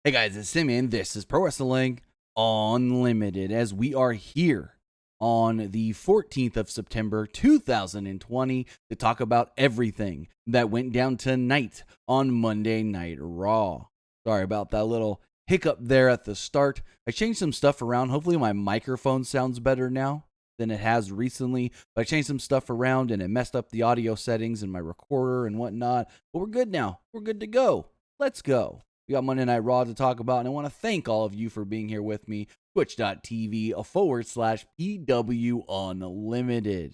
Hey guys, it's Simeon. This is Pro Wrestling Unlimited as we are here on the 14th of September 2020 to talk about everything that went down tonight on Monday Night Raw. Sorry about that little hiccup there at the start. I changed some stuff around. Hopefully my microphone sounds better now than it has recently. But I changed some stuff around and it messed up the audio settings and my recorder and whatnot. But we're good now. We're good to go. Let's go. We got Monday Night Raw to talk about, and I want to thank all of you for being here with me. Twitch.tv/PWUnlimited.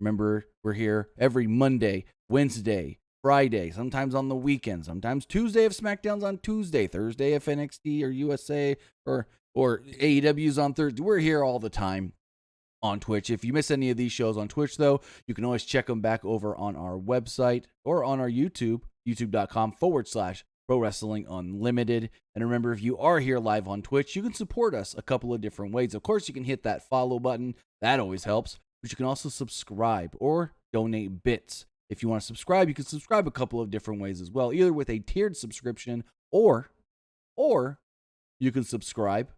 Remember, we're here every Monday, Wednesday, Friday, sometimes on the weekend, sometimes Tuesday if SmackDown's on Tuesday, Thursday if NXT or USA or AEW's on Thursday. We're here all the time on Twitch. If you miss any of these shows on Twitch, though, you can always check them back over on our website or on our YouTube, youtube.com/Pro Wrestling Unlimited. And remember, if you are here live on Twitch, you can support us a couple of different ways. Of course, you can hit that follow button. That always helps. But you can also subscribe or donate bits. If you want to subscribe, you can subscribe a couple of different ways as well, either with a tiered subscription or you can subscribe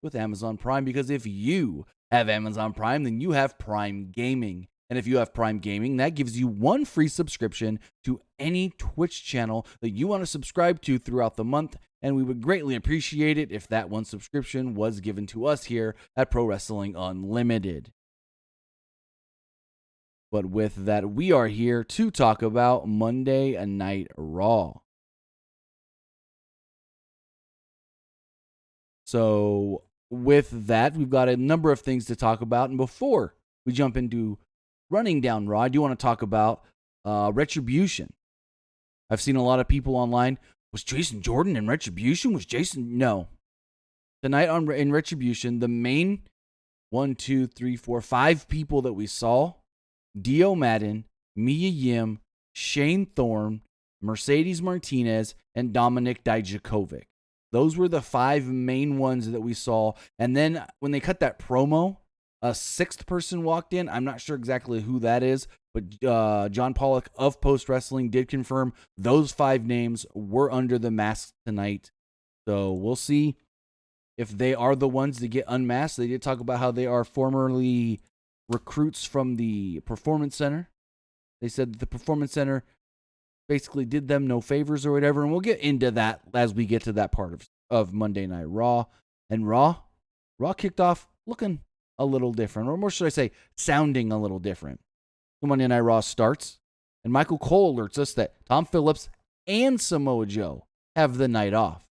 with Amazon Prime, because if you have Amazon Prime, then you have Prime Gaming. And if you have Prime Gaming, that gives you one free subscription to any Twitch channel that you want to subscribe to throughout the month. And we would greatly appreciate it if that one subscription was given to us here at Pro Wrestling Unlimited. But with that, we are here to talk about Monday Night Raw. So with that, we've got a number of things to talk about. And before we jump into running down Raw, I do want to talk about Retribution. I've seen a lot of people online. Was Jason Jordan in Retribution? No. Tonight in Retribution, the main 5 people that we saw: Dio Madden, Mia Yim, Shane Thorne, Mercedes Martinez, and Dominic Dijakovic. Those were the 5 main ones that we saw. And then when they cut that promo, a 6th person walked in. I'm not sure exactly who that is, but John Pollock of Post Wrestling did confirm those 5 names were under the mask tonight. So we'll see if they are the ones to get unmasked. They did talk about how they are formerly recruits from the Performance Center. They said that the Performance Center basically did them no favors or whatever, and we'll get into that as we get to that part of Monday Night Raw. And Raw kicked off looking a little different, or more should I say, sounding a little different. The Monday Night Raw starts, and Michael Cole alerts us that Tom Phillips and Samoa Joe have the night off.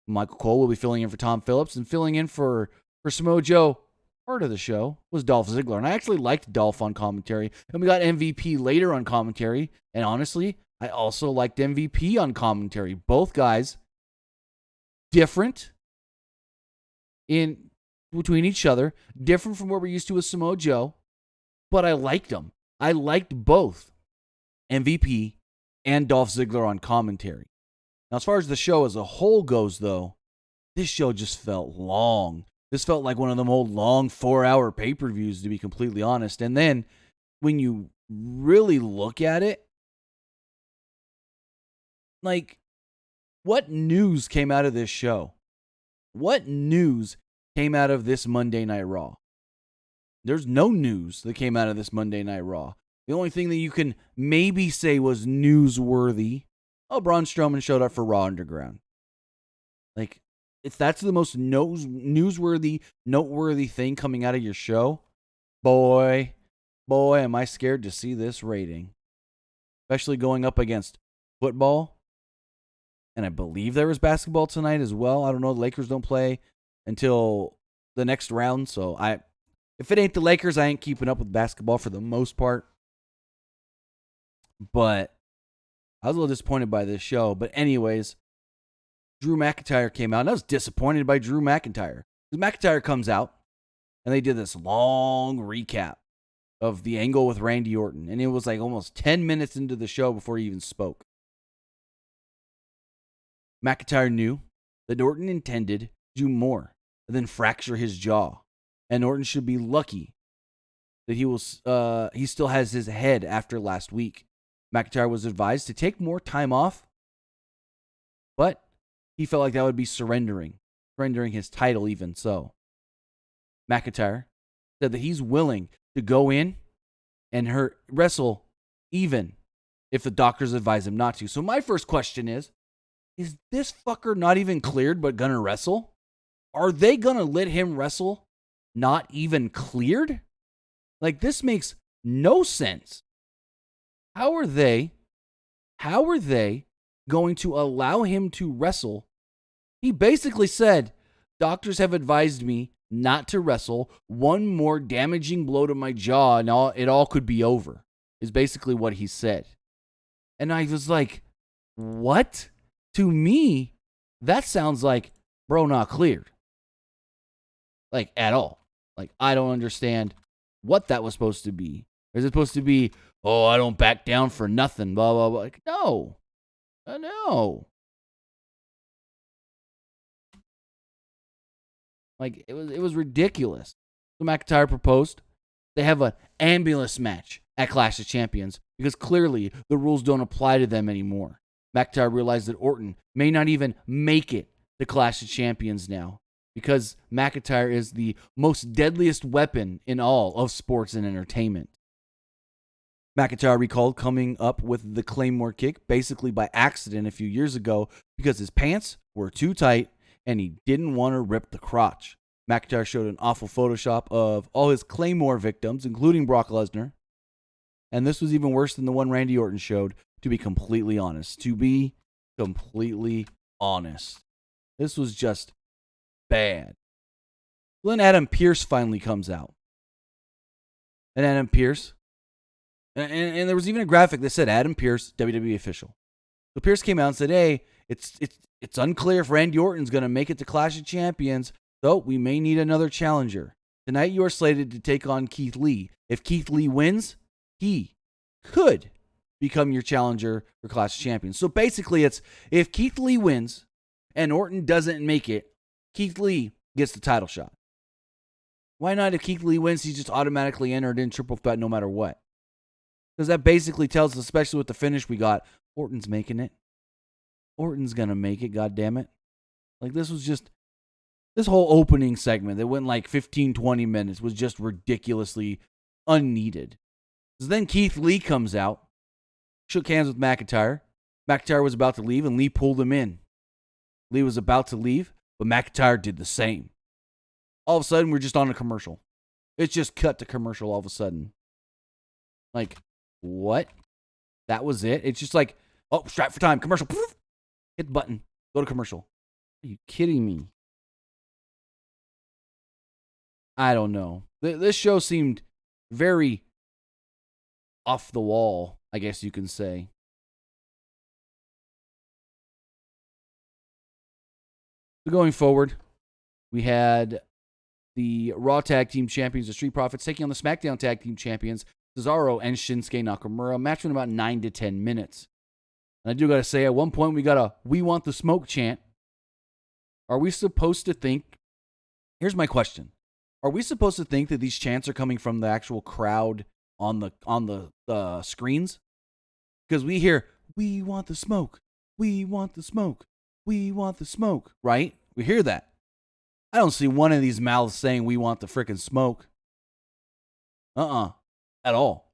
Michael Cole will be filling in for Tom Phillips, and filling in for Samoa Joe. Part of the show was Dolph Ziggler, and I actually liked Dolph on commentary. And we got MVP later on commentary, and honestly, I also liked MVP on commentary. Both guys different in between each other, different from what we're used to with Samoa Joe, but I liked them. I liked both MVP and Dolph Ziggler on commentary. Now, as far as the show as a whole goes, though, this show just felt long. This felt like one of them old long 4-hour pay-per-views, to be completely honest. And then when you really look at it, like, what news came out of this show? What news came out of this Monday Night Raw? There's no news that came out of this Monday Night Raw. The only thing that you can maybe say was newsworthy: Braun Strowman showed up for Raw Underground. Like, if that's the most newsworthy, noteworthy thing coming out of your show, boy, am I scared to see this rating. Especially going up against football. And I believe there was basketball tonight as well. I don't know. The Lakers don't play until the next round. So if it ain't the Lakers, I ain't keeping up with basketball for the most part. But I was a little disappointed by this show. But anyways, Drew McIntyre came out, and I was disappointed by Drew McIntyre. Because McIntyre comes out, and they did this long recap of the angle with Randy Orton. And it was like almost 10 minutes into the show before he even spoke. McIntyre knew that Orton intended to do more than fracture his jaw. And Orton should be lucky that he still has his head after last week. McIntyre was advised to take more time off, but he felt like that would be surrendering his title even so. McIntyre said that he's willing to go in and wrestle even if the doctors advise him not to. So my first question is this fucker not even cleared but gonna wrestle? Are they gonna let him wrestle not even cleared? Like, this makes no sense. How are they going to allow him to wrestle? He basically said, doctors have advised me not to wrestle. One more damaging blow to my jaw and it all could be over, is basically what he said. And I was like, what? To me, that sounds like, bro, not cleared. Like, at all. Like, I don't understand what that was supposed to be. Is it supposed to be, oh, I don't back down for nothing, blah, blah, blah. Like, no. No. Like, it was ridiculous. So McIntyre proposed they have an ambulance match at Clash of Champions because clearly the rules don't apply to them anymore. McIntyre realized that Orton may not even make it to Clash of Champions now because McIntyre is the most deadliest weapon in all of sports and entertainment. McIntyre recalled coming up with the Claymore kick basically by accident a few years ago because his pants were too tight and he didn't want to rip the crotch. McIntyre showed an awful Photoshop of all his Claymore victims, including Brock Lesnar. And this was even worse than the one Randy Orton showed, to be completely honest. This was just bad. Then Adam Pearce finally comes out. And Adam Pearce, and there was even a graphic that said Adam Pearce, WWE official. So Pearce came out and said, hey, it's unclear if Randy Orton's going to make it to Clash of Champions, so we may need another challenger. Tonight you are slated to take on Keith Lee. If Keith Lee wins, he could become your challenger for Clash of Champions. So basically it's, if Keith Lee wins and Orton doesn't make it, Keith Lee gets the title shot. Why not, if Keith Lee wins, he's just automatically entered in triple threat no matter what? Because that basically tells us, especially with the finish we got, Orton's making it. Orton's going to make it, goddammit. Like, this whole opening segment that went like 15, 20 minutes was just ridiculously unneeded. So then Keith Lee comes out, shook hands with McIntyre. McIntyre was about to leave, and Lee pulled him in. Lee was about to leave, but McIntyre did the same. All of a sudden, we're just on a commercial. It's just cut to commercial all of a sudden. Like, what? That was it? It's just like, oh, strap for time, commercial. Poof, hit the button, go to commercial. Are you kidding me? I don't know. This show seemed very off the wall, I guess you can say. So going forward, we had the Raw Tag Team Champions, the Street Profits, taking on the SmackDown Tag Team Champions, Cesaro and Shinsuke Nakamura. Match went about 9 to 10 minutes. And I do got to say, at one point, we got a "We Want the Smoke" chant. Are we supposed to think... Here's my question. Are we supposed to think that these chants are coming from the actual crowd on the screens? Because we hear, "We want the smoke. We want the smoke. We want the smoke." Right? We hear that. I don't see one of these mouths saying, "We want the frickin' smoke." At all.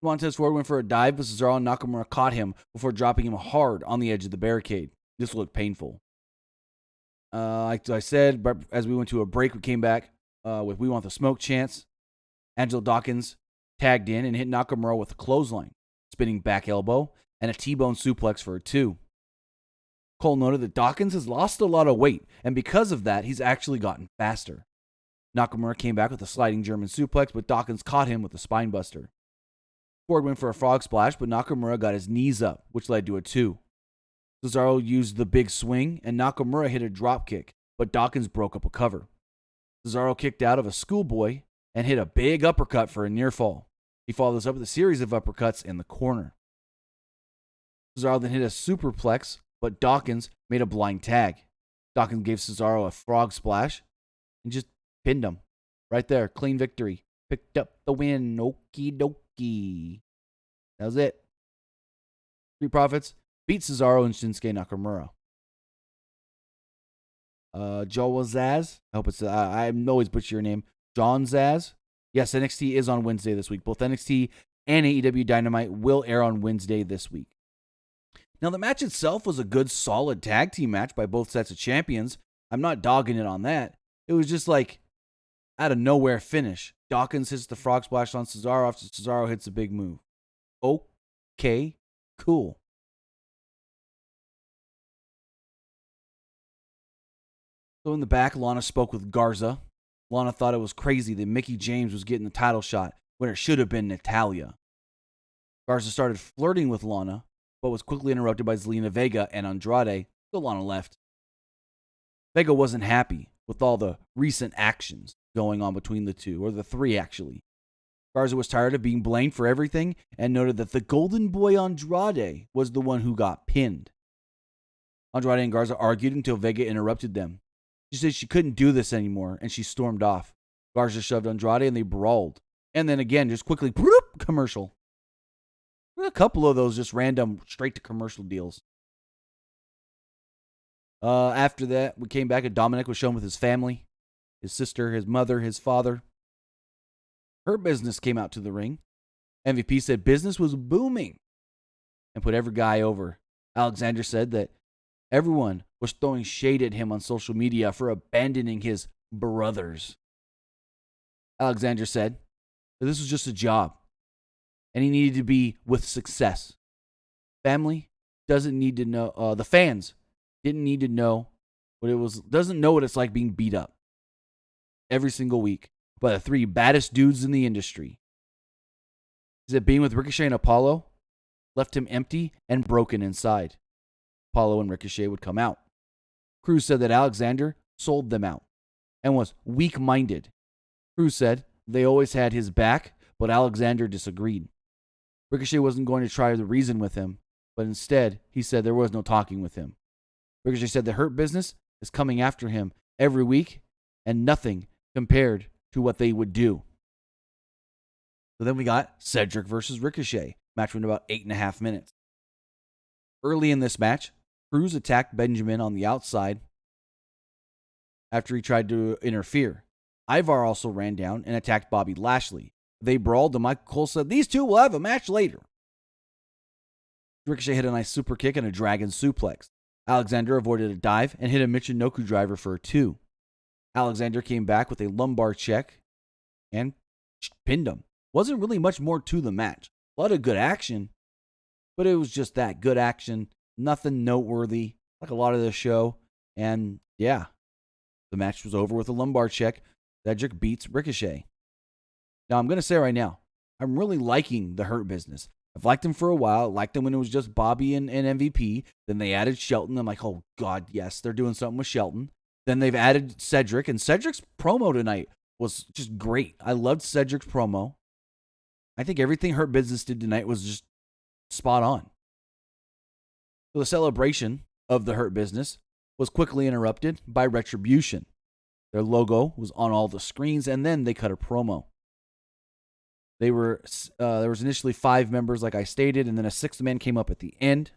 Montez Ford went for a dive, but Cesaro and Nakamura caught him before dropping him hard on the edge of the barricade. This looked painful. Like I said, but as we went to a break, we came back with "We Want the Smoke" chants. Angelo Dawkins tagged in and hit Nakamura with a clothesline, spinning back elbow, and a T-bone suplex for a 2. Cole noted that Dawkins has lost a lot of weight, and because of that, he's actually gotten faster. Nakamura came back with a sliding German suplex, but Dawkins caught him with a spine buster. Ford went for a frog splash, but Nakamura got his knees up, which led to a 2. Cesaro used the big swing, and Nakamura hit a drop kick, but Dawkins broke up a cover. Cesaro kicked out of a schoolboy and hit a big uppercut for a near fall. He followed this up with a series of uppercuts in the corner. Cesaro then hit a superplex, but Dawkins made a blind tag. Dawkins gave Cesaro a frog splash and just pinned him. Right there, clean victory. Picked up the win. Okie dokie. That was it. Street Profits beat Cesaro and Shinsuke Nakamura. Joel Zaz. I hope it's, I always butcher your name. John Zaz. Yes, NXT is on Wednesday this week. Both NXT and AEW Dynamite will air on Wednesday this week. Now, the match itself was a good, solid tag team match by both sets of champions. I'm not dogging it on that. It was just like out of nowhere finish. Dawkins hits the frog splash on Cesaro after Cesaro hits a big move. Okay, cool. So in the back, Lana spoke with Garza. Lana thought it was crazy that Mickie James was getting the title shot when it should have been Natalya. Garza started flirting with Lana, but was quickly interrupted by Zelina Vega and Andrade, so Lana left. Vega wasn't happy with all the recent actions going on between the two, or the three actually. Garza was tired of being blamed for everything and noted that the golden boy Andrade was the one who got pinned. Andrade and Garza argued until Vega interrupted them. She said she couldn't do this anymore, and she stormed off. Garza shoved Andrade, and they brawled. And then again, just quickly, commercial. A couple of those just random, straight to commercial deals. After that, we came back, and Dominic was shown with his family, his sister, his mother, his father. Hurt Business came out to the ring. MVP said business was booming and put every guy over. Alexander said that everyone was throwing shade at him on social media for abandoning his brothers. Alexander said that this was just a job and he needed to be with success. Family doesn't need to know, the fans didn't need to know what it was, doesn't know what it's like being beat up every single week by the three baddest dudes in the industry. He said being with Ricochet and Apollo left him empty and broken inside. Apollo and Ricochet would come out. Cruz said that Alexander sold them out and was weak-minded. Cruz said they always had his back, but Alexander disagreed. Ricochet wasn't going to try to reason with him, but instead, he said there was no talking with him. Ricochet said the Hurt Business is coming after him every week and nothing compared to what they would do. So then we got Cedric versus Ricochet. Match went about 8.5 minutes. Early in this match, Cruz attacked Benjamin on the outside after he tried to interfere. Ivar also ran down and attacked Bobby Lashley. They brawled, and Michael Cole said these two will have a match later. Ricochet hit a nice super kick and a dragon suplex. Alexander avoided a dive and hit a Michinoku driver for a 2. Alexander came back with a lumbar check and pinned him. Wasn't really much more to the match. A lot of good action, but it was just that good action. Nothing noteworthy, like a lot of the show. And yeah, the match was over with a lumbar check. Cedric beats Ricochet. Now, I'm going to say right now, I'm really liking the Hurt Business. I've liked them for a while. I liked them when it was just Bobby and MVP. Then they added Shelton. I'm like, oh, God, yes, they're doing something with Shelton. Then they've added Cedric, and Cedric's promo tonight was just great. I loved Cedric's promo. I think everything Hurt Business did tonight was just spot on. So the celebration of the Hurt Business was quickly interrupted by Retribution. Their logo was on all the screens, and then they cut a promo. There was initially 5 members, like I stated, and then a 6th man came up at the end.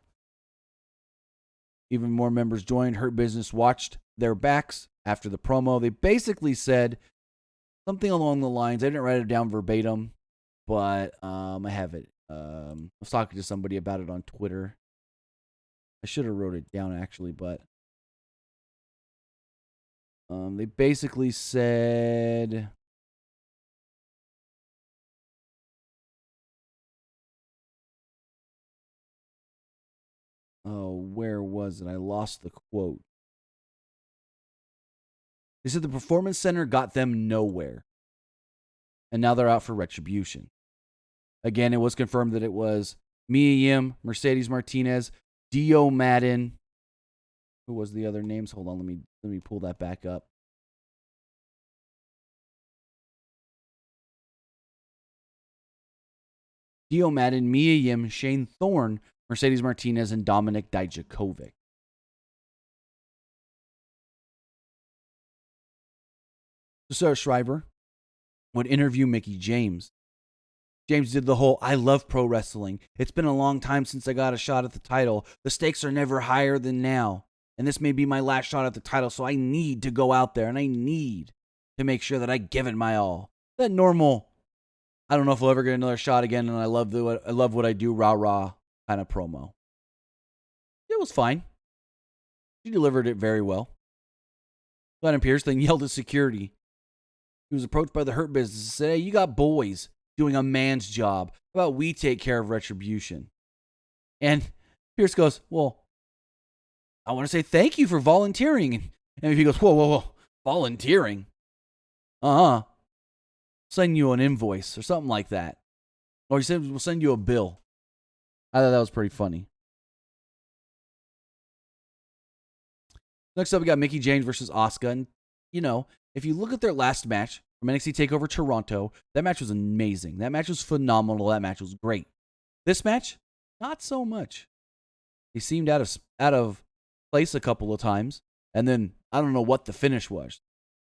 Even more members joined. Hurt Business watched their backs after the promo. They basically said something along the lines, I didn't write it down verbatim, but I have it. I was talking to somebody about it on Twitter. I should have wrote it down, actually, but they basically said, oh, where was it? I lost the quote. They said the Performance Center got them nowhere. And now they're out for Retribution. Again, it was confirmed that it was Mia Yim, Mercedes Martinez, Dio Madden. Who was the other names? Hold on, let me pull that back up. Dio Madden, Mia Yim, Shane Thorne, Mercedes Martinez, and Dominic Dijakovic. Sarah Shriver would interview Mickie James. James did the whole, I love pro wrestling. It's been a long time since I got a shot at the title. The stakes are never higher than now. And this may be my last shot at the title, so I need to go out there and I need to make sure that I give it my all. That normal, I don't know if we'll ever get another shot again, and I love what I do, rah-rah kind of promo. It was fine. She delivered it very well. Adam Pearce then yelled at security. He was approached by the Hurt Business and said, hey, you got boys doing a man's job. How about we take care of Retribution? And Pearce goes, well, I want to say thank you for volunteering. And he goes, whoa, volunteering? Send you an invoice or something like that. Or he said, we'll send you a bill. I thought that was pretty funny. Next up, we got Mickie James versus Asuka. And, if you look at their last match from NXT TakeOver Toronto, that match was amazing. That match was phenomenal. That match was great. This match, not so much. He seemed out of place a couple of times, and then I don't know what the finish was.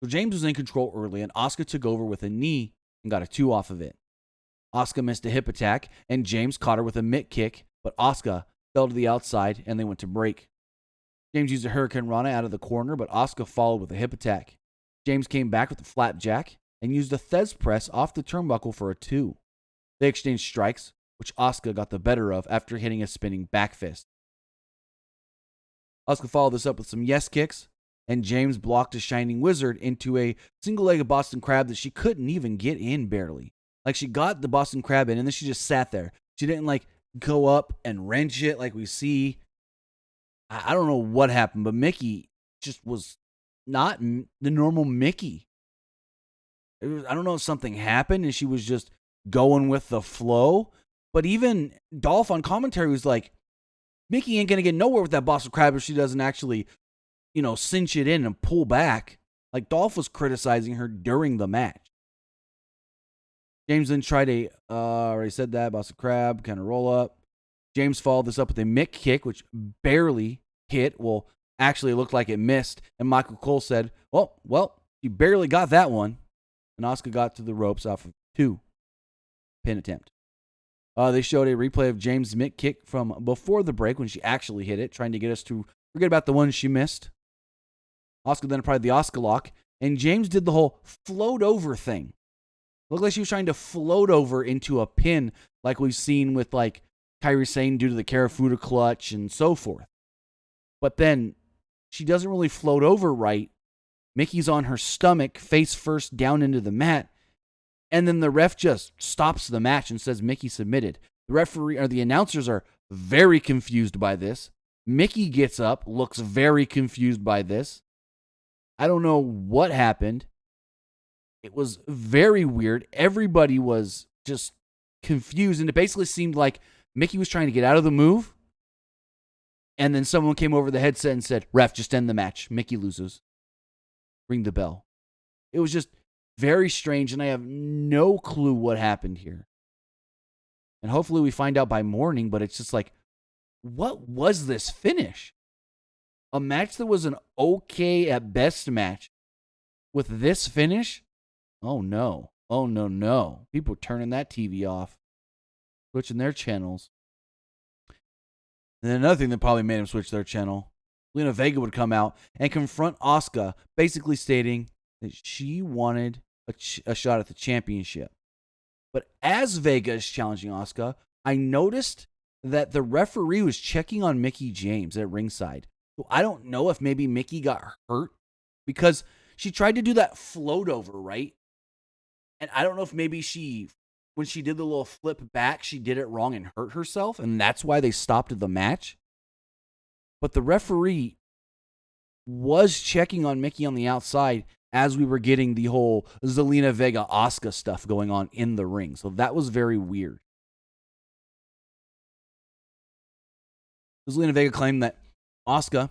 So James was in control early, and Asuka took over with a knee and got a 2 off of it. Asuka missed a hip attack, and James caught her with a mitt kick, but Asuka fell to the outside, and they went to break. James used a Hurricane Rana out of the corner, but Asuka followed with a hip attack. James came back with a flapjack and used a Thez press off the turnbuckle for a 2. They exchanged strikes, which Asuka got the better of after hitting a spinning back fist. Asuka followed this up with some yes kicks, and James blocked a Shining Wizard into a single-legged Boston Crab that she couldn't even get in barely. Like, she got the Boston Crab in, and then she just sat there. She didn't, go up and wrench it like we see. I don't know what happened, but Mickie just was not the normal Mickie. I don't know if something happened and she was just going with the flow. But even Dolph on commentary was like, Mickie ain't going to get nowhere with that Boston Crab if she doesn't actually, cinch it in and pull back. Like, Dolph was criticizing her during the match. James then tried a, already said that, Boston Crab, kind of roll up. James followed this up with a Mick kick, which barely hit. Well, actually, it looked like it missed. And Michael Cole said, well, you barely got that one. And Asuka got to the ropes off of 2 pin attempt. They showed a replay of James' Mick kick from before the break when she actually hit it, trying to get us to forget about the one she missed. Asuka then applied the Asuka lock, and James did the whole float over thing. Looked like she was trying to float over into a pin like we've seen with Kairi Sane due to the Karafuda clutch and so forth. But then she doesn't really float over right. Mickey's on her stomach, face first down into the mat. And then the ref just stops the match and says Mickie submitted. The referee or the announcers are very confused by this. Mickie gets up, looks very confused by this. I don't know what happened. It was very weird. Everybody was just confused, and it basically seemed like Mickie was trying to get out of the move, and then someone came over the headset and said, ref, just end the match. Mickie loses. Ring the bell. It was just very strange, and I have no clue what happened here. And hopefully we find out by morning, but it's just like, what was this finish? A match that was an okay at best match with this finish? Oh, no. Oh, no. People are turning that TV off, switching their channels. And then another thing that probably made them switch their channel, Zelina Vega would come out and confront Asuka, basically stating that she wanted a shot at the championship. But as Vega is challenging Asuka, I noticed that the referee was checking on Mickie James at ringside. So I don't know if maybe Mickie got hurt because she tried to do that float over, right? And I don't know if maybe when she did the little flip back, she did it wrong and hurt herself, and that's why they stopped the match. But the referee was checking on Mickie on the outside as we were getting the whole Zelina Vega Asuka stuff going on in the ring. So that was very weird. Zelina Vega claimed that Asuka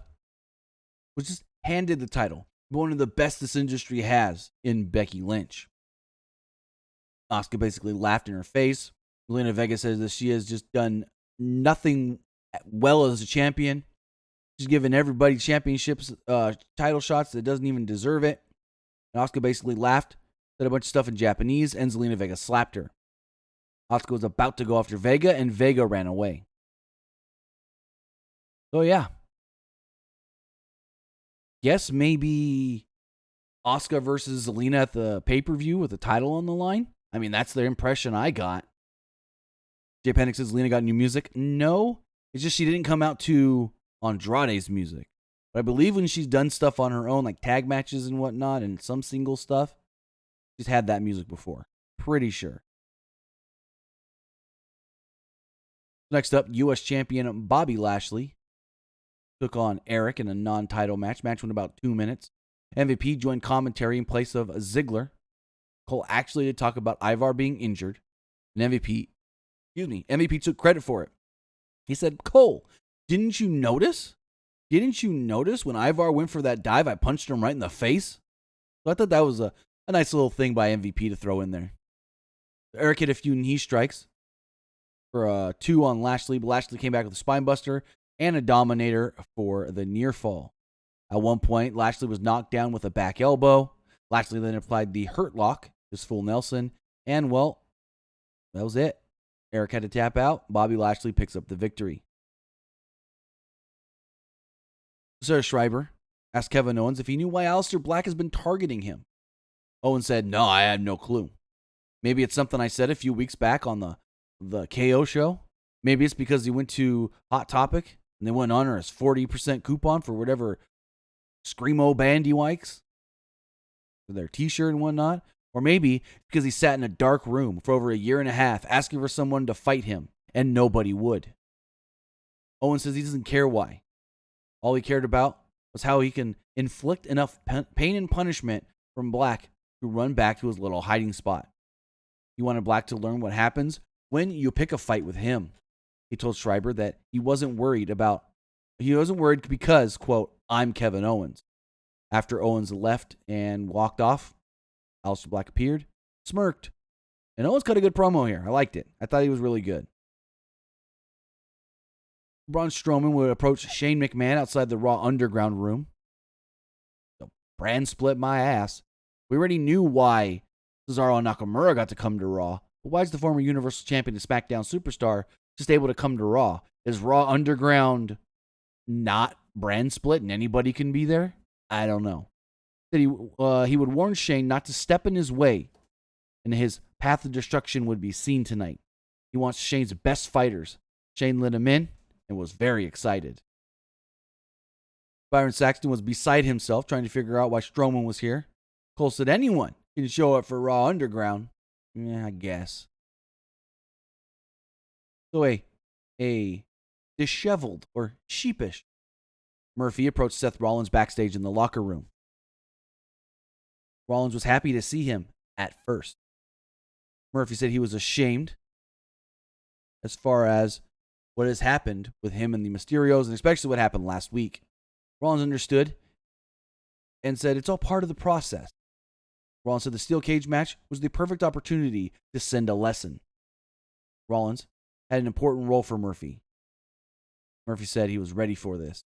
was just handed the title, one of the best this industry has in Becky Lynch. Asuka basically laughed in her face. Zelina Vega says that she has just done nothing well as a champion. She's given everybody championships, title shots that doesn't even deserve it. And Asuka basically laughed, said a bunch of stuff in Japanese, and Zelina Vega slapped her. Asuka was about to go after Vega, and Vega ran away. So yeah, guess maybe Asuka versus Zelina at the pay-per-view with the title on the line. I mean, that's the impression I got. Jay Panic says Zelina got new music. No, it's just she didn't come out to Andrade's music. But I believe when she's done stuff on her own, like tag matches and whatnot, and some single stuff, she's had that music before. Pretty sure. Next up, U.S. champion Bobby Lashley took on Eric in a non-title match. Match went about 2 minutes. MVP joined commentary in place of Ziggler. Cole actually did talk about Ivar being injured. And MVP took credit for it. He said, Cole, didn't you notice? Didn't you notice when Ivar went for that dive, I punched him right in the face? So I thought that was a nice little thing by MVP to throw in there. Eric hit a few knee strikes for 2 on Lashley, but Lashley came back with a spine buster and a dominator for the near fall. At one point, Lashley was knocked down with a back elbow. Lashley then applied the hurt lock, his full Nelson, and well, that was it. Eric had to tap out. Bobby Lashley picks up the victory. Sarah Schreiber asked Kevin Owens if he knew why Alistair Black has been targeting him. Owens said, no, I had no clue. Maybe it's something I said a few weeks back on the KO show. Maybe it's because he went to Hot Topic and they went on his 40% coupon for whatever Screamo band he likes, for their t-shirt and whatnot. Or maybe because he sat in a dark room for over a year and a half asking for someone to fight him and nobody would. Owens says he doesn't care why. All he cared about was how he can inflict enough pain and punishment from Black to run back to his little hiding spot. He wanted Black to learn what happens when you pick a fight with him. He told Schreiber that he wasn't worried because, quote, I'm Kevin Owens. After Owens left and walked off, Alistair Black appeared, smirked, and Owens cut a good promo here. I liked it. I thought he was really good. Braun Strowman would approach Shane McMahon outside the Raw Underground room. The brand split my ass. We already knew why Cesaro and Nakamura got to come to Raw, but why is the former Universal Champion and SmackDown superstar just able to come to Raw? Is Raw Underground not brand split and anybody can be there? I don't know. He would warn Shane not to step in his way, and his path of destruction would be seen tonight. He wants Shane's best fighters. Shane let him in and was very excited. Byron Saxton was beside himself trying to figure out why Strowman was here. Cole said anyone can show up for Raw Underground. Yeah, I guess. So a disheveled or sheepish Murphy approached Seth Rollins backstage in the locker room. Rollins was happy to see him at first. Murphy said he was ashamed as far as what has happened with him and the Mysterios, and especially what happened last week. Rollins understood and said it's all part of the process. Rollins said the steel cage match was the perfect opportunity to send a lesson. Rollins had an important role for Murphy. Murphy said he was ready for this.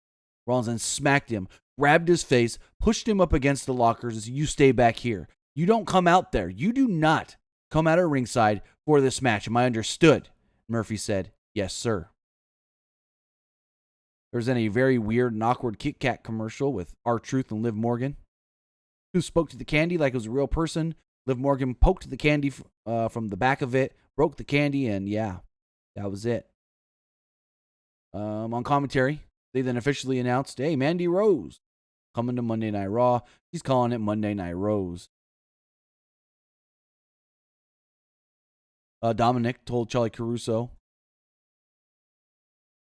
Rollins then smacked him, grabbed his face, pushed him up against the lockers and said, you stay back here. You don't come out there. You do not come out of ringside for this match. Am I understood? Murphy said, yes, sir. There was then a very weird and awkward Kit Kat commercial with R-Truth and Liv Morgan, who spoke to the candy like it was a real person. Liv Morgan poked the candy from the back of it, broke the candy, and yeah, that was it. On commentary, they then officially announced, hey, Mandy Rose coming to Monday Night Raw. He's calling it Monday Night Rose. Dominic told Charlie Caruso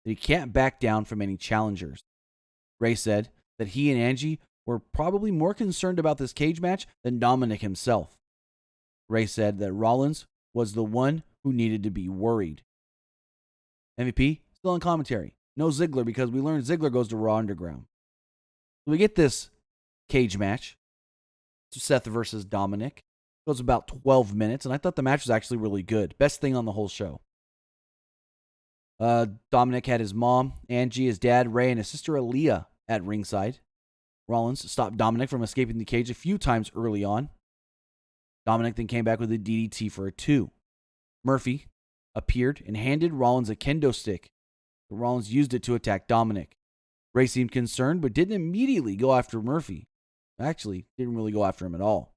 that he can't back down from any challengers. Ray said that he and Angie were probably more concerned about this cage match than Dominic himself. Ray said that Rollins was the one who needed to be worried. MVP still on commentary. No Ziggler because we learned Ziggler goes to Raw Underground. So we get this cage match. It's Seth versus Dominic. It goes about 12 minutes, and I thought the match was actually really good. Best thing on the whole show. Dominic had his mom, Angie, his dad, Ray, and his sister Aaliyah at ringside. Rollins stopped Dominic from escaping the cage a few times early on. Dominic then came back with a DDT for a 2. Murphy appeared and handed Rollins a kendo stick. Rollins used it to attack Dominic. Ray seemed concerned, but didn't immediately go after Murphy. Actually, didn't really go after him at all.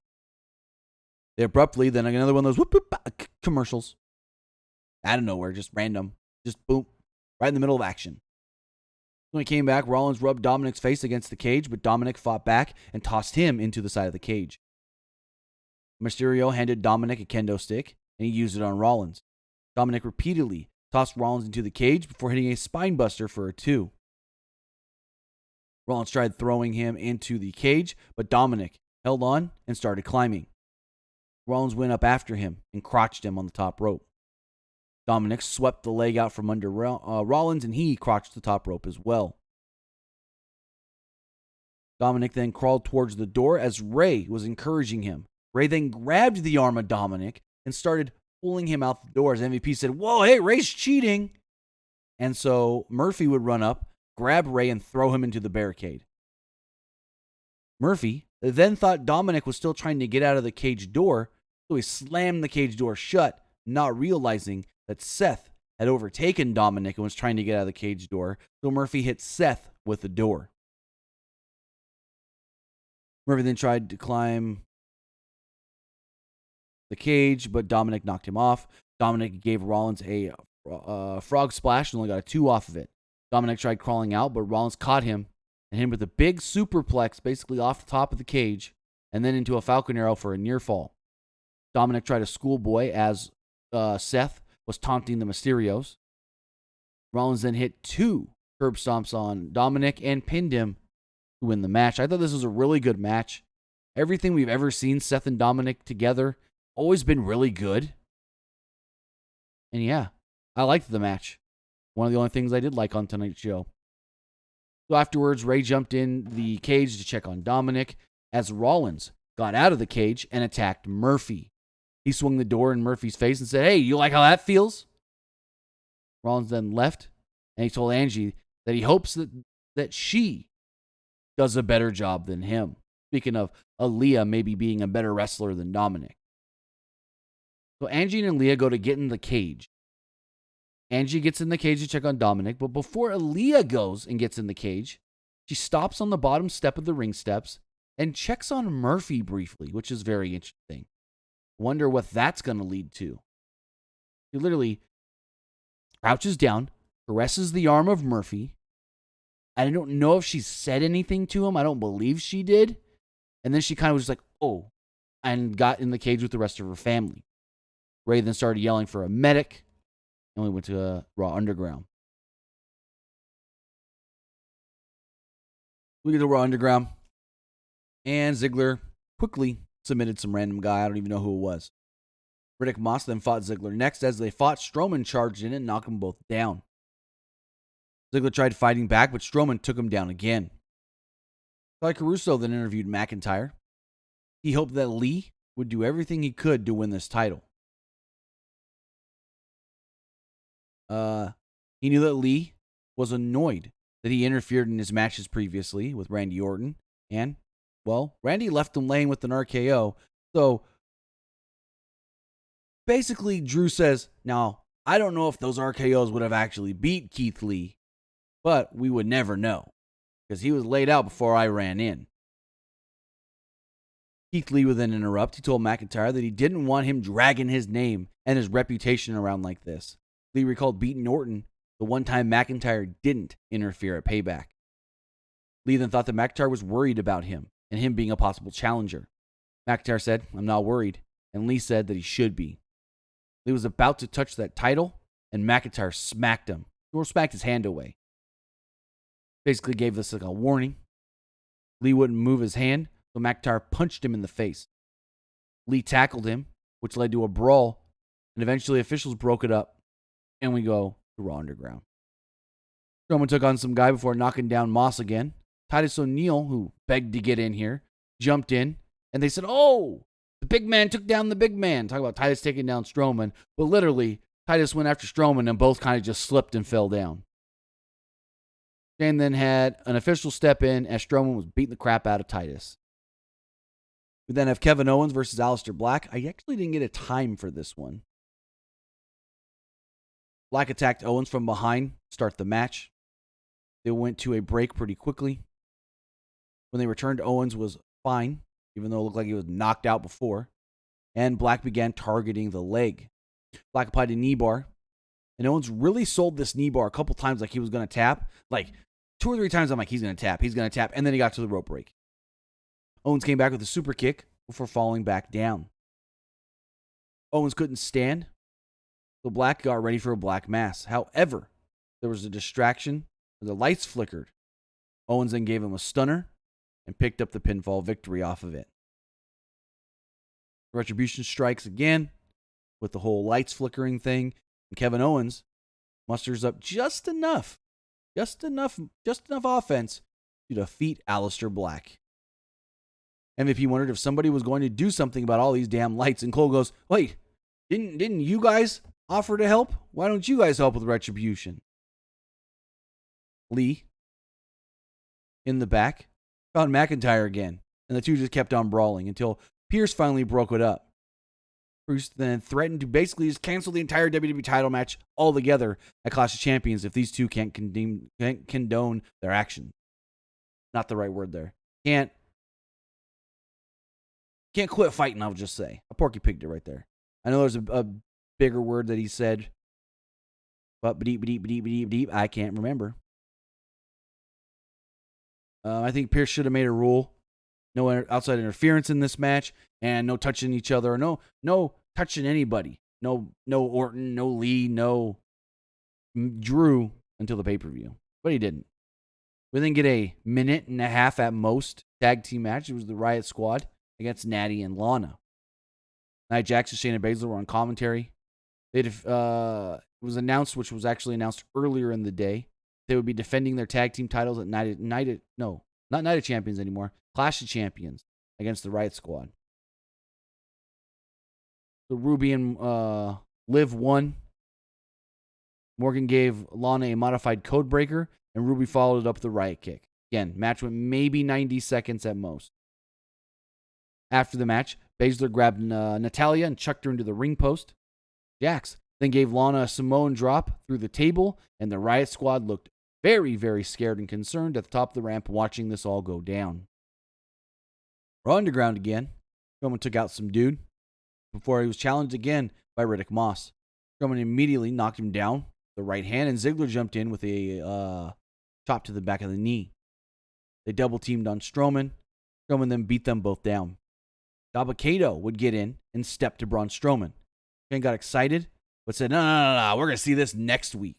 They abruptly, then another one of those whoop, whoop, commercials. Out of nowhere, just random. Just boom, right in the middle of action. When he came back, Rollins rubbed Dominic's face against the cage, but Dominic fought back and tossed him into the side of the cage. Mysterio handed Dominic a kendo stick, and he used it on Rollins. Dominic repeatedly tossed Rollins into the cage before hitting a spine buster for a 2. Rollins tried throwing him into the cage, but Dominic held on and started climbing. Rollins went up after him and crotched him on the top rope. Dominic swept the leg out from under Rollins, and he crotched the top rope as well. Dominic then crawled towards the door as Ray was encouraging him. Ray then grabbed the arm of Dominic and started pulling him out the door as MVP said, "Whoa, hey, Ray's cheating." And so Murphy would run up, grab Ray, and throw him into the barricade. Murphy then thought Dominic was still trying to get out of the cage door, so he slammed the cage door shut, not realizing that Seth had overtaken Dominic and was trying to get out of the cage door, so Murphy hit Seth with the door. Murphy then tried to climb the cage, but Dominic knocked him off. Dominic gave Rollins a frog splash and only got a 2 off of it. Dominic tried crawling out, but Rollins caught him and hit him with a big superplex basically off the top of the cage and then into a Falcon Arrow for a near fall. Dominic tried a schoolboy as Seth was taunting the Mysterios. Rollins then hit 2 curb stomps on Dominic and pinned him to win the match. I thought this was a really good match. Everything we've ever seen Seth and Dominic together always been really good. And yeah, I liked the match. One of the only things I did like on tonight's show. So afterwards, Ray jumped in the cage to check on Dominic as Rollins got out of the cage and attacked Murphy. He swung the door in Murphy's face and said, "Hey, you like how that feels?" Rollins then left, and he told Angie that he hopes that she does a better job than him. Speaking of Aaliyah maybe being a better wrestler than Dominic. So Angie and Aaliyah go to get in the cage. Angie gets in the cage to check on Dominic, but before Aaliyah goes and gets in the cage, she stops on the bottom step of the ring steps and checks on Murphy briefly, which is very interesting. Wonder what that's going to lead to. He literally crouches down, caresses the arm of Murphy. I don't know if she said anything to him. I don't believe she did. And then she kind of was like, "Oh," and got in the cage with the rest of her family. Ray then started yelling for a medic, and we went to Raw Underground. We get to Raw Underground, and Ziggler quickly submitted some random guy. I don't even know who it was. Riddick Moss then fought Ziggler next. As they fought, Strowman charged in and knocked them both down. Ziggler tried fighting back, but Strowman took him down again. Ty Caruso then interviewed McIntyre. He hoped that Lee would do everything he could to win this title. He knew that Lee was annoyed that he interfered in his matches previously with Randy Orton. And, well, Randy left him laying with an RKO. So, basically, Drew says, now, I don't know if those RKOs would have actually beat Keith Lee, but we would never know, because he was laid out before I ran in. Keith Lee would then interrupt. He told McIntyre that he didn't want him dragging his name and his reputation around like this. Lee recalled beating Orton the one time McIntyre didn't interfere at Payback. Lee then thought that McIntyre was worried about him and him being a possible challenger. McIntyre said, "I'm not worried," and Lee said that he should be. Lee was about to touch that title, and McIntyre smacked him, or smacked his hand away. Basically gave this like a warning. Lee wouldn't move his hand, so McIntyre punched him in the face. Lee tackled him, which led to a brawl, and eventually officials broke it up, and we go to Raw Underground. Strowman took on some guy before knocking down Moss again. Titus O'Neil, who begged to get in here, jumped in, and they said, "Oh, the big man took down the big man." Talk about Titus taking down Strowman, but literally, Titus went after Strowman, and both kind of just slipped and fell down. Shane then had an official step in as Strowman was beating the crap out of Titus. We then have Kevin Owens versus Alistair Black. I actually didn't get a time for this one. Black attacked Owens from behind to start the match. They went to a break pretty quickly. When they returned, Owens was fine, even though it looked like he was knocked out before. And Black began targeting the leg. Black applied a knee bar. And Owens really sold this knee bar a couple times like he was going to tap. Like 2 or 3 times I'm like, he's going to tap. And then he got to the rope break. Owens came back with a super kick before falling back down. Owens couldn't stand, so Black got ready for a black mass. However, there was a distraction. The lights flickered. Owens then gave him a stunner and picked up the pinfall victory off of it. Retribution strikes again with the whole lights flickering thing. And Kevin Owens musters up just enough offense to defeat Alistair Black. MVP wondered if somebody was going to do something about all these damn lights, and Cole goes, wait, didn't you guys offer to help? Why don't you guys help with Retribution? Lee, in the back, found McIntyre again, and the two just kept on brawling until Pierce finally broke it up. Bruce then threatened to basically just cancel the entire WWE title match altogether at Clash of Champions if these two can't condone their action. Not the right word there. Can't quit fighting, I'll just say. I porky pigged it right there. I know there's a bigger word that he said, but deep, I can't remember. I think Pierce should have made a rule. No outside interference in this match, and no touching each other, or no touching anybody. No Orton, no Lee, no Drew until the pay-per-view. But he didn't. We then get a 1.5 minute at most tag team match. It was the Riot Squad against Natty and Lana. Nia Jax and Shayna Baszler were on commentary. It was announced, which was actually announced earlier in the day, they would be defending their tag team titles at not Night of Champions anymore, Clash of Champions against the Riot Squad. The Ruby and Liv won. Morgan gave Lana a modified code breaker, and Ruby followed it up with the Riot kick. Again, match went maybe 90 seconds at most. After the match, Baszler grabbed Natalya and chucked her into the ring post. Jax then gave Lana a Samoan drop through the table, and the Riot Squad looked very, very scared and concerned at the top of the ramp watching this all go down. Raw Underground again. Strowman took out some dude before he was challenged again by Riddick Moss. Strowman immediately knocked him down with the right hand, and Ziggler jumped in with a chop to the back of the knee. They double teamed on Strowman. Strowman then beat them both down. Dabba-Kato would get in and step to Braun Strowman. Shane got excited, but said, no, we're going to see this next week.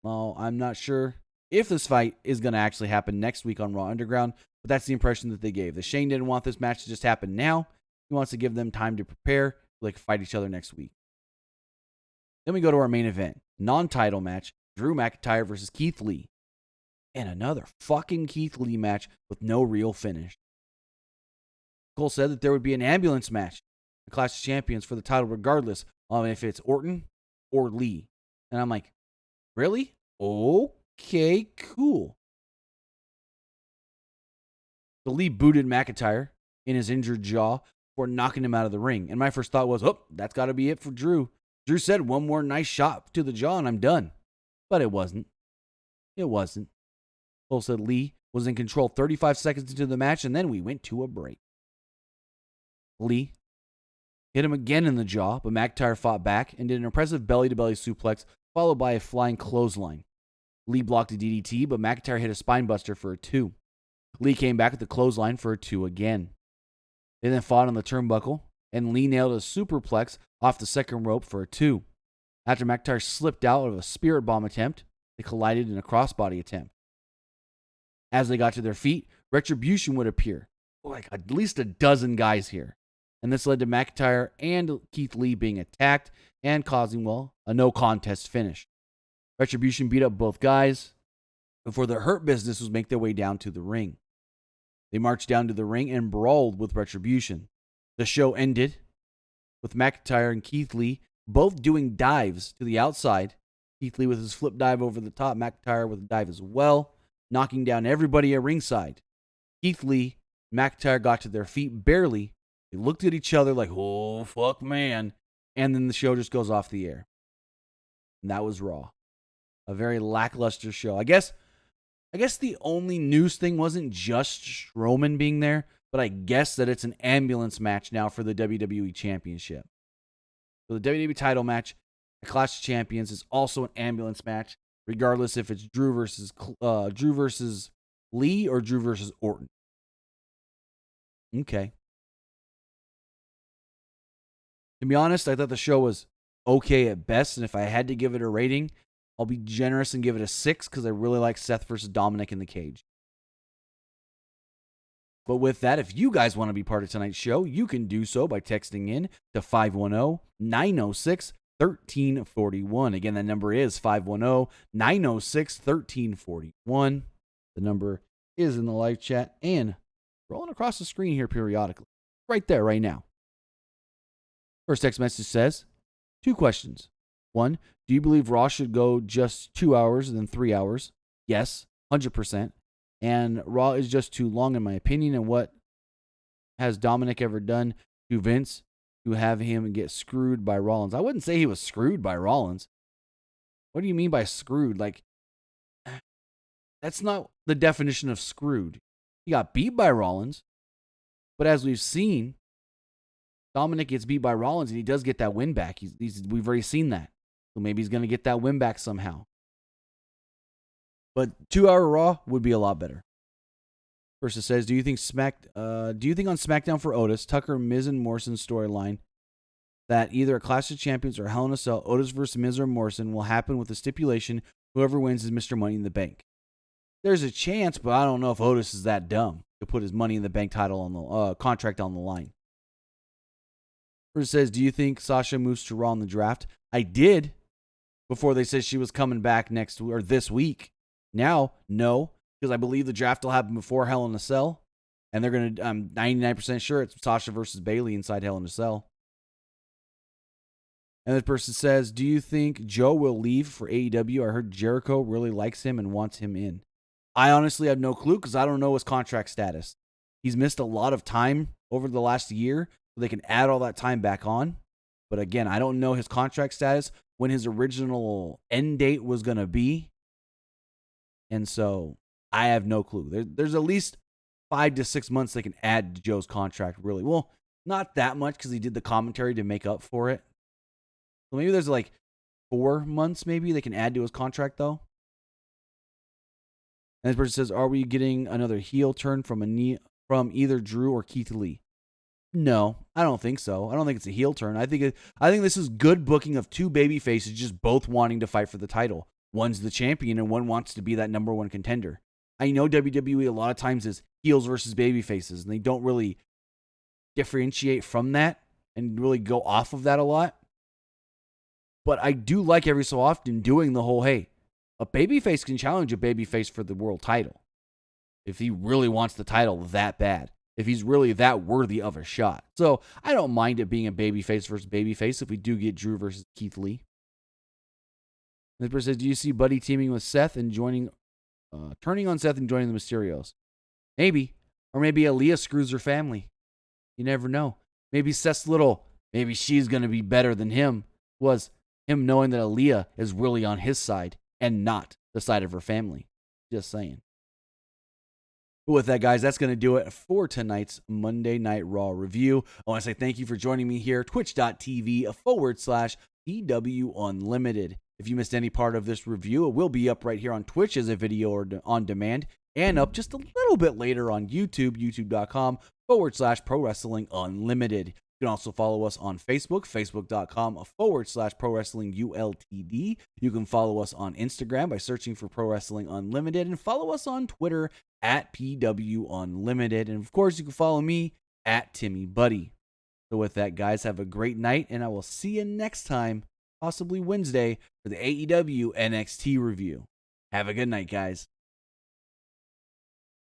Well, I'm not sure if this fight is going to actually happen next week on Raw Underground, but that's the impression that they gave. The Shane didn't want this match to just happen now. He wants to give them time to prepare so they can fight each other next week. Then we go to our main event, non-title match, Drew McIntyre versus Keith Lee. And another fucking Keith Lee match with no real finish. Cole said that there would be an ambulance match in Clash of Champions for the title regardless of if it's Orton or Lee. And I'm like, really? Okay, cool. So Lee booted McIntyre in his injured jaw before knocking him out of the ring. And my first thought was, that's got to be it for Drew. Drew said one more nice shot to the jaw and I'm done. But it wasn't. It wasn't. Cole said Lee was in control 35 seconds into the match, and then we went to a break. Lee hit him again in the jaw, but McIntyre fought back and did an impressive belly-to-belly suplex, followed by a flying clothesline. Lee blocked a DDT, but McIntyre hit a spinebuster for a 2. Lee came back with the clothesline for a 2 again. They then fought on the turnbuckle, and Lee nailed a superplex off the second rope for a 2. After McIntyre slipped out of a spirit bomb attempt, they collided in a crossbody attempt. As they got to their feet, Retribution would appear. Like at least a dozen guys here. And this led to McIntyre and Keith Lee being attacked and causing, a no contest finish. Retribution beat up both guys before the Hurt Business was make their way down to the ring. They marched down to the ring and brawled with Retribution. The show ended with McIntyre and Keith Lee both doing dives to the outside. Keith Lee with his flip dive over the top, McIntyre with a dive as well, knocking down everybody at ringside. Keith Lee and McIntyre got to their feet barely. They looked at each other like, oh, fuck, man. And then the show just goes off the air. And that was Raw. A very lackluster show. I guess the only news thing wasn't just Strowman being there, but I guess that it's an ambulance match now for the WWE Championship. So the WWE title match, the Clash of Champions, is also an ambulance match, regardless if it's Drew versus Lee or Drew versus Orton. Okay. To be honest, I thought the show was okay at best, and if I had to give it a rating, I'll be generous and give it a 6 because I really like Seth versus Dominic in the cage. But with that, if you guys want to be part of tonight's show, you can do so by texting in to 510-906-1341. Again, that number is 510-906-1341. The number is in the live chat and rolling across the screen here periodically. Right there, right now. First text message says, 2 questions. 1, do you believe Raw should go just 2 hours and then 3 hours? Yes, 100%. And Raw is just too long, in my opinion. And what has Dominic ever done to Vince to have him get screwed by Rollins? I wouldn't say he was screwed by Rollins. What do you mean by screwed? Like, that's not the definition of screwed. He got beat by Rollins. But as we've seen, Dominic gets beat by Rollins and he does get that win back. We've already seen that. So maybe he's going to get that win back somehow. But 2-hour Raw would be a lot better. Versus says, do you think on SmackDown for Otis, Tucker, Miz, and Morrison storyline that either a Clash of Champions or Hell in a Cell, Otis versus Miz or Morrison, will happen with the stipulation whoever wins is Mr. Money in the Bank? There's a chance, but I don't know if Otis is that dumb to put his Money in the Bank title on the contract on the line. Versus says, do you think Sasha moves to Raw in the draft? I did before they said she was coming back this week. Now, no, because I believe the draft will happen before Hell in a Cell. And they're going to, I'm 99% sure it's Sasha versus Bayley inside Hell in a Cell. And this person says, do you think Joe will leave for AEW? I heard Jericho really likes him and wants him in. I honestly have no clue because I don't know his contract status. He's missed a lot of time over the last year, so they can add all that time back on. But again, I don't know his contract status, when his original end date was going to be. And so I have no clue. There's at least 5 to 6 months they can add to Joe's contract, really. Well, not that much because he did the commentary to make up for it. So maybe there's like 4 months maybe they can add to his contract, though. And this person says, are we getting another heel turn from either Drew or Keith Lee? No, I don't think so. I don't think it's a heel turn. I think this is good booking of 2 baby faces just both wanting to fight for the title. One's the champion and one wants to be that number 1 contender. I know WWE a lot of times is heels versus baby faces, and they don't really differentiate from that and really go off of that a lot. But I do like every so often doing the whole, hey, a babyface can challenge a babyface for the world title if he really wants the title that bad, if he's really that worthy of a shot. So I don't mind it being a babyface versus babyface if we do get Drew versus Keith Lee. This person says, do you see Buddy teaming with Seth and turning on Seth and joining the Mysterios? Maybe. Or maybe Aaliyah screws her family. You never know. Maybe Seth's maybe she's going to be better than him, was him knowing that Aaliyah is really on his side and not the side of her family. Just saying. But with that, guys, that's going to do it for tonight's Monday Night Raw review. I want to say thank you for joining me here, twitch.tv/PWUnlimited. If you missed any part of this review, it will be up right here on Twitch as a video or on demand, and up just a little bit later on YouTube, youtube.com/Pro Wrestling Unlimited. You can also follow us on Facebook, facebook.com/Pro Wrestling ULTD. You can follow us on Instagram by searching for Pro Wrestling Unlimited, and follow us on Twitter at PWUnlimited. And of course, you can follow me at TimmyBuddy. So with that, guys, have a great night, and I will see you next time, possibly Wednesday, for the AEW NXT review. Have a good night, guys.